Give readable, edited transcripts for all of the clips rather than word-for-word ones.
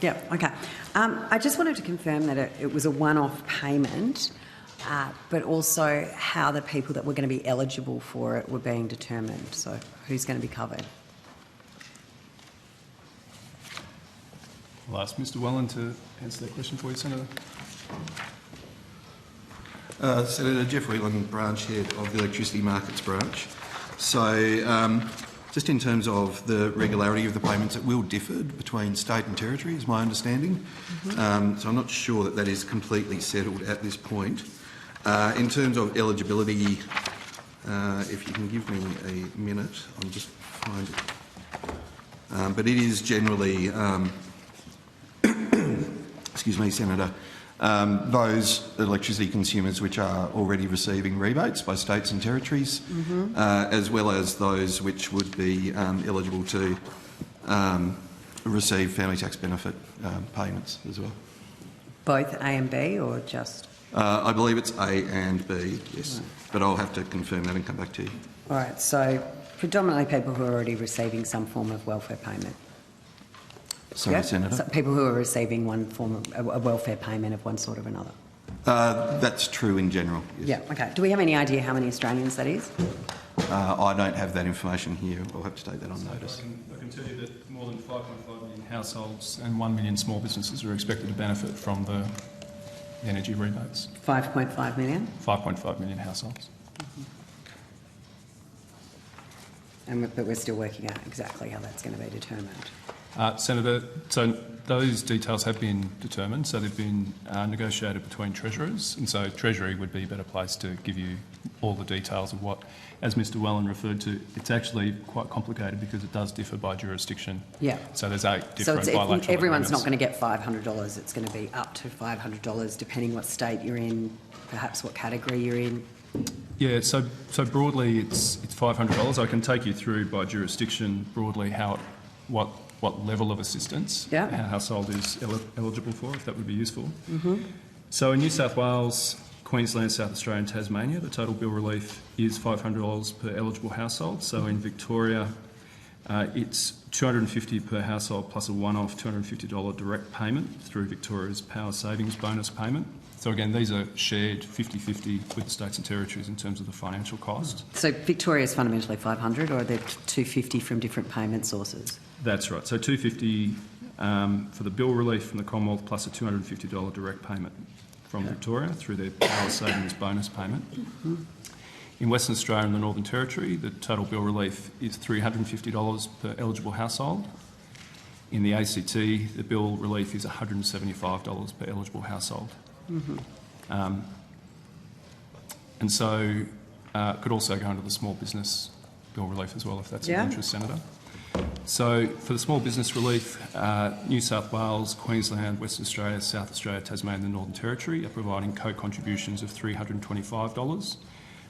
Yeah, okay. I just wanted to confirm that it was a one-off payment, but also how the people that were going to be eligible for it were being determined. So who's going to be covered? I'll ask Mr Wellen to answer that question for you, Senator. Senator Jeff Whelan, branch head of the Electricity Markets branch. So just in terms of the regularity of the payments, it will differ between state and territory, is my understanding. So I'm not sure that is completely settled at this point. In terms of eligibility, if you can give me a minute, I'll just find it. But it is generally, excuse me, Senator, those electricity consumers which are already receiving rebates by states and territories, as well as those which would be eligible to receive family tax benefit payments as well. Both A and B, or just? I believe it's A and B, yes, right. But I'll have to confirm that and come back to you. All right, so predominantly people who are already receiving some form of welfare payment. Sorry, Senator? So people who are receiving one form of a welfare payment of one sort or another. That's true in general, yes. Yeah, okay. Do we have any idea how many Australians that is? I don't have that information here. I'll have to take that on notice. I can tell you that more than 5.5 million households and 1 million small businesses are expected to benefit from the energy rebates. 5.5 million? 5.5 million households. But we're still working out exactly how that's going to be determined. Senator, so those details have been determined, so they've been negotiated between treasurers, and so Treasury would be a better place to give you all the details of what, as Mr Wellen referred to, it's actually quite complicated because it does differ by jurisdiction. Yeah. So there's 8 different bilateral everyone's agreements. Not going to get $500, it's going to be up to $500 depending what state you're in, perhaps what category you're in. Yeah, so broadly it's $500. I can take you through by jurisdiction broadly what level of assistance a household is eligible for, if that would be useful. So in New South Wales, Queensland, South Australia and Tasmania, the total bill relief is $500 per eligible household. So in Victoria, it's $250 per household plus a one-off $250 direct payment through Victoria's Power Savings Bonus payment. So again, these are shared 50-50 with the states and territories in terms of the financial cost. So Victoria is fundamentally $500, or are there $250 from different payment sources? That's right. So $250 for the bill relief from the Commonwealth plus a $250 direct payment from Victoria through their Power Savings Bonus payment. In Western Australia and the Northern Territory, the total bill relief is $350 per eligible household. In the ACT, the bill relief is $175 per eligible household. And so could also go into the small business bill relief as well, if that's of interest, Senator. So for the small business relief, New South Wales, Queensland, Western Australia, South Australia, Tasmania and the Northern Territory are providing co-contributions of $325.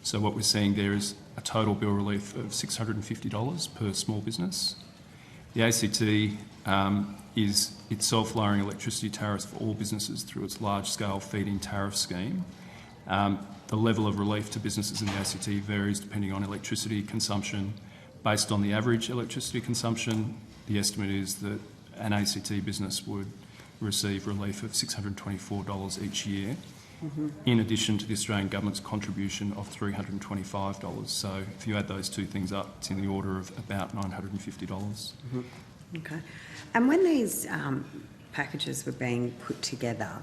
So what we're seeing there is a total bill relief of $650 per small business. The ACT is itself lowering electricity tariffs for all businesses through its large-scale feed-in tariff scheme. The level of relief to businesses in the ACT varies depending on electricity consumption. Based on the average electricity consumption, the estimate is that an ACT business would receive relief of $624 each year, in addition to the Australian Government's contribution of $325. So if you add those two things up, it's in the order of about $950. Okay. And when these packages were being put together,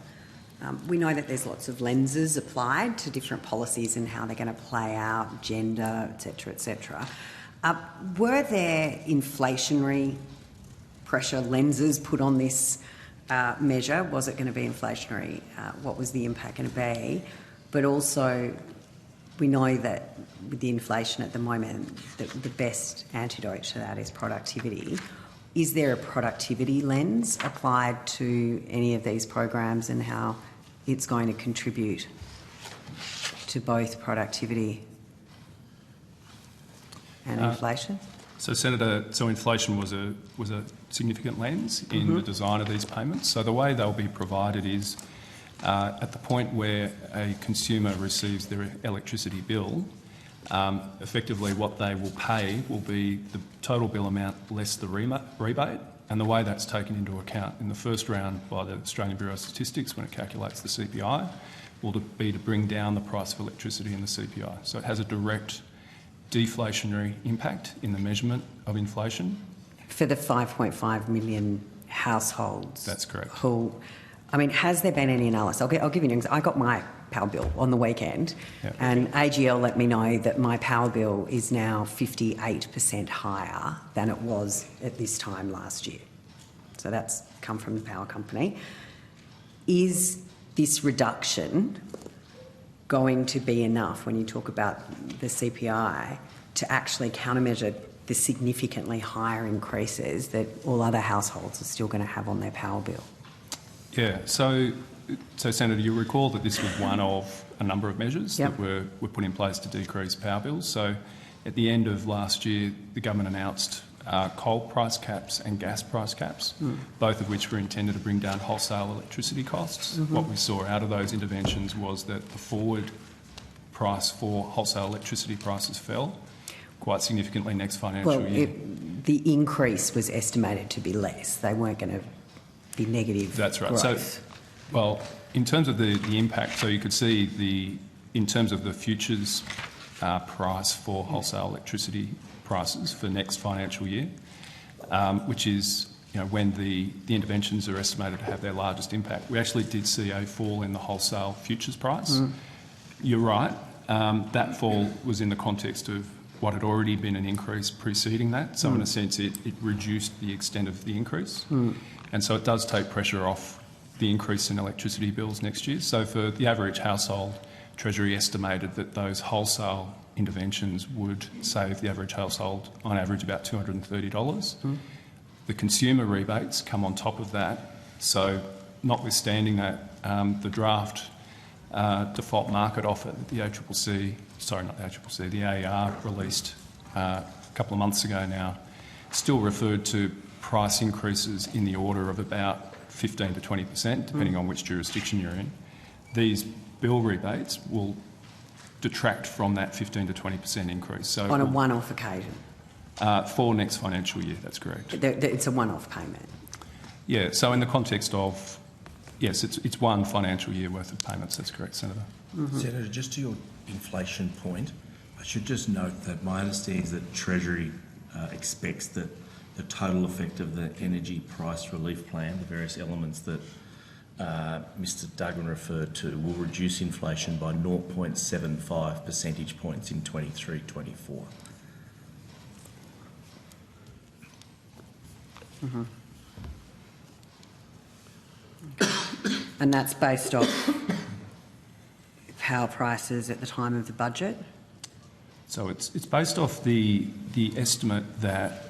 we know that there's lots of lenses applied to different policies and how they're going to play out, gender, etc., etc. Were there inflationary pressure lenses put on this measure? Was it going to be inflationary? What was the impact going to be? But also, we know that with the inflation at the moment, the best antidote to that is productivity. Is there a productivity lens applied to any of these programs and how it's going to contribute to both productivity and inflation? So, Senator, inflation was a significant lens in the design of these payments. So the way they'll be provided is at the point where a consumer receives their electricity bill, effectively what they will pay will be the total bill amount less the rebate, And the way that's taken into account in the first round by the Australian Bureau of Statistics when it calculates the CPI will be to bring down the price of electricity in the CPI. So it has a direct deflationary impact in the measurement of inflation. For the 5.5 million households. That's correct. Who, I mean, has there been any analysis? I'll give you an example. I got my power bill on the weekend, and AGL let me know that my power bill is now 58% higher than it was at this time last year. So that's come from the power company. Is this reduction going to be enough when you talk about the CPI to actually countermeasure the significantly higher increases that all other households are still going to have on their power bill? Yeah, so Senator, you'll recall that this was one of a number of measures that were put in place to decrease power bills. So at the end of last year, the government announced coal price caps and gas price caps, both of which were intended to bring down wholesale electricity costs. What we saw out of those interventions was that the forward price for wholesale electricity prices fell quite significantly next financial year. The increase was estimated to be less. They weren't going to be negative. That's right. Growth. So, in terms of the impact, so you could see in terms of the futures price for wholesale electricity prices for next financial year, which is when the interventions are estimated to have their largest impact. We actually did see a fall in the wholesale futures price. You're right. That fall was in the context of what had already been an increase preceding that. So in a sense, it reduced the extent of the increase. And so it does take pressure off the increase in electricity bills next year. So for the average household, Treasury estimated that those wholesale interventions would save the average household on average about $230. The consumer rebates come on top of that. So notwithstanding that, the draft default market offer that the AER released a couple of months ago now still referred to price increases in the order of about 15 to 20%, depending on which jurisdiction you're in. These bill rebates will detract from that 15 to 20% increase. So on a one-off occasion? For next financial year, that's correct. It's a one-off payment? Yeah, so in the context of, yes, it's one financial year worth of payments, that's correct, Senator. Senator, just to your inflation point, I should just note that my understanding is that Treasury expects that the total effect of the energy price relief plan, the various elements that Mr Duggan referred to, will reduce inflation by 0.75 percentage points in 23-24. And that's based off power prices at the time of the budget? So it's based off the estimate that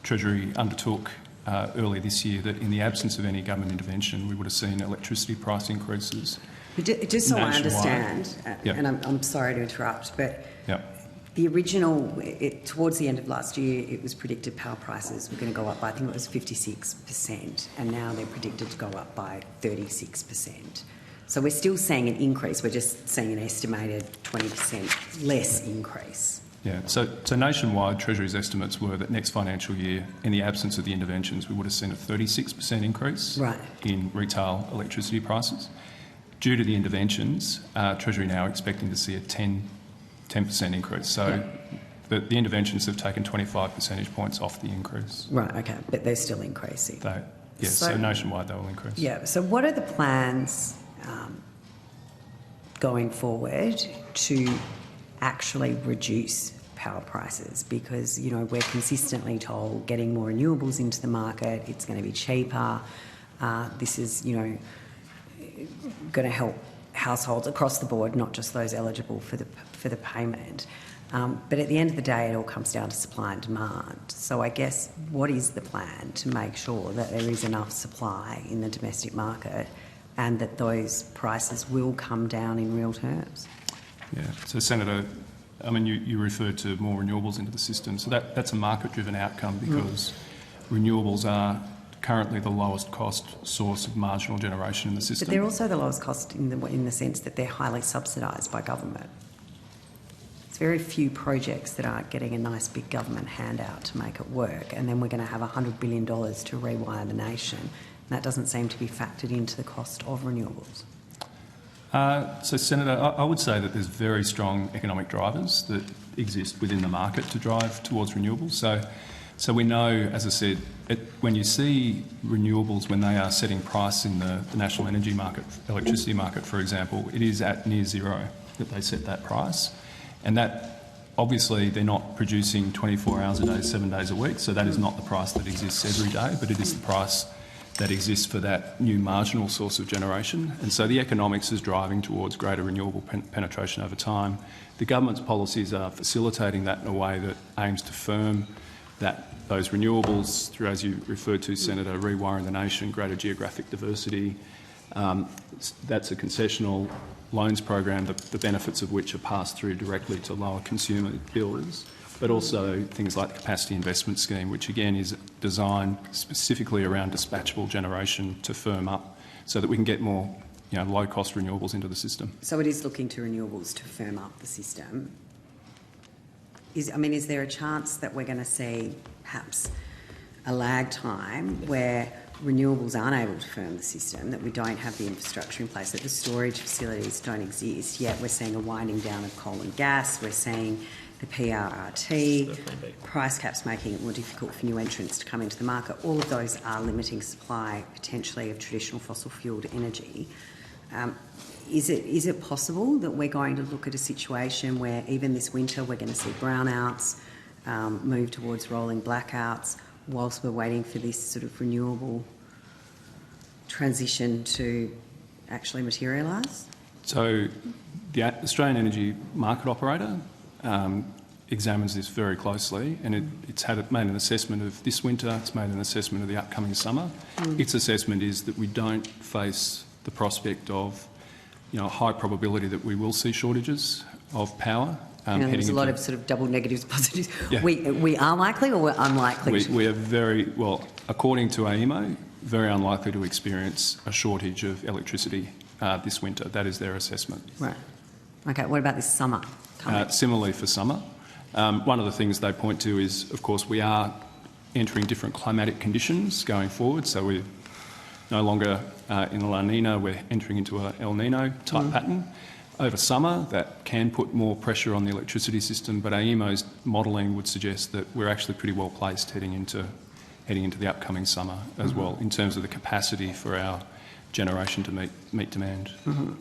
Treasury undertook early this year, that in the absence of any government intervention, we would have seen electricity price increases. Just so I nationwide. understand, and I'm sorry to interrupt, but Yep. the original, towards the end of last year, it was predicted power prices were going to go up by, I think it was 56%, and now they're predicted to go up by 36%. So we're still seeing an increase, we're just seeing an estimated 20% less increase. Yeah, so nationwide, Treasury's estimates were that next financial year, in the absence of the interventions, we would have seen a 36% increase in retail electricity prices. Due to the interventions, Treasury now expecting to see a 10% increase. So the interventions have taken 25 percentage points off the increase. Right, okay, but they're still increasing. So nationwide they will increase. Yeah, so what are the plans going forward to actually reduce power prices? Because, we're consistently told getting more renewables into the market, it's going to be cheaper. This is, going to help households across the board, not just those eligible for the payment. But at the end of the day, it all comes down to supply and demand. So I guess what is the plan to make sure that there is enough supply in the domestic market and that those prices will come down in real terms? Yeah, so Senator, I mean, you referred to more renewables into the system. So that's a market-driven outcome because renewables are currently the lowest cost source of marginal generation in the system. But they're also the lowest cost in the sense that they're highly subsidised by government. It's very few projects that aren't getting a nice big government handout to make it work, and then we're going to have $100 billion to rewire the nation. And that doesn't seem to be factored into the cost of renewables. So, Senator, I would say that there's very strong economic drivers that exist within the market to drive towards renewables. So we know, as I said, when you see renewables, when they are setting price in the national energy market, electricity market, for example, it is at near zero that they set that price. And that, obviously, they're not producing 24 hours a day, 7 days a week, so that is not the price that exists every day, but it is the price that exists for that new marginal source of generation. And so the economics is driving towards greater renewable penetration over time. The government's policies are facilitating that in a way that aims to firm those renewables through, as you referred to, Senator, rewiring the nation, greater geographic diversity. That's a concessional loans program, the benefits of which are passed through directly to lower consumer bills, but also things like the capacity investment scheme, which again is designed specifically around dispatchable generation to firm up so that we can get more low-cost renewables into the system. So it is looking to renewables to firm up the system. Is there a chance that we're going to see perhaps a lag time where renewables aren't able to firm the system, that we don't have the infrastructure in place, that the storage facilities don't exist, yet we're seeing a winding down of coal and gas, we're seeing the PRRT, price caps making it more difficult for new entrants to come into the market. All of those are limiting supply, potentially, of traditional fossil-fuelled energy. Is it possible that we're going to look at a situation where even this winter we're going to see brownouts, move towards rolling blackouts, whilst we're waiting for this sort of renewable transition to actually materialise? So the Australian Energy Market Operator examines this very closely, and it's made an assessment of this winter, it's made an assessment of the upcoming summer. Its assessment is that we don't face the prospect of a high probability that we will see shortages of power. There's a lot of sort of double negatives, positives. Yeah. We are likely or we're unlikely? We are very, well, according to AEMO, very unlikely to experience a shortage of electricity this winter. That is their assessment. Right. Okay, what about this summer? Similarly for summer. One of the things they point to is, of course, we are entering different climatic conditions going forward, so we're no longer in a La Nina, we're entering into an El Nino type pattern. Over summer, that can put more pressure on the electricity system, but AEMO's modelling would suggest that we're actually pretty well placed heading into the upcoming summer as well, in terms of the capacity for our generation to meet demand. And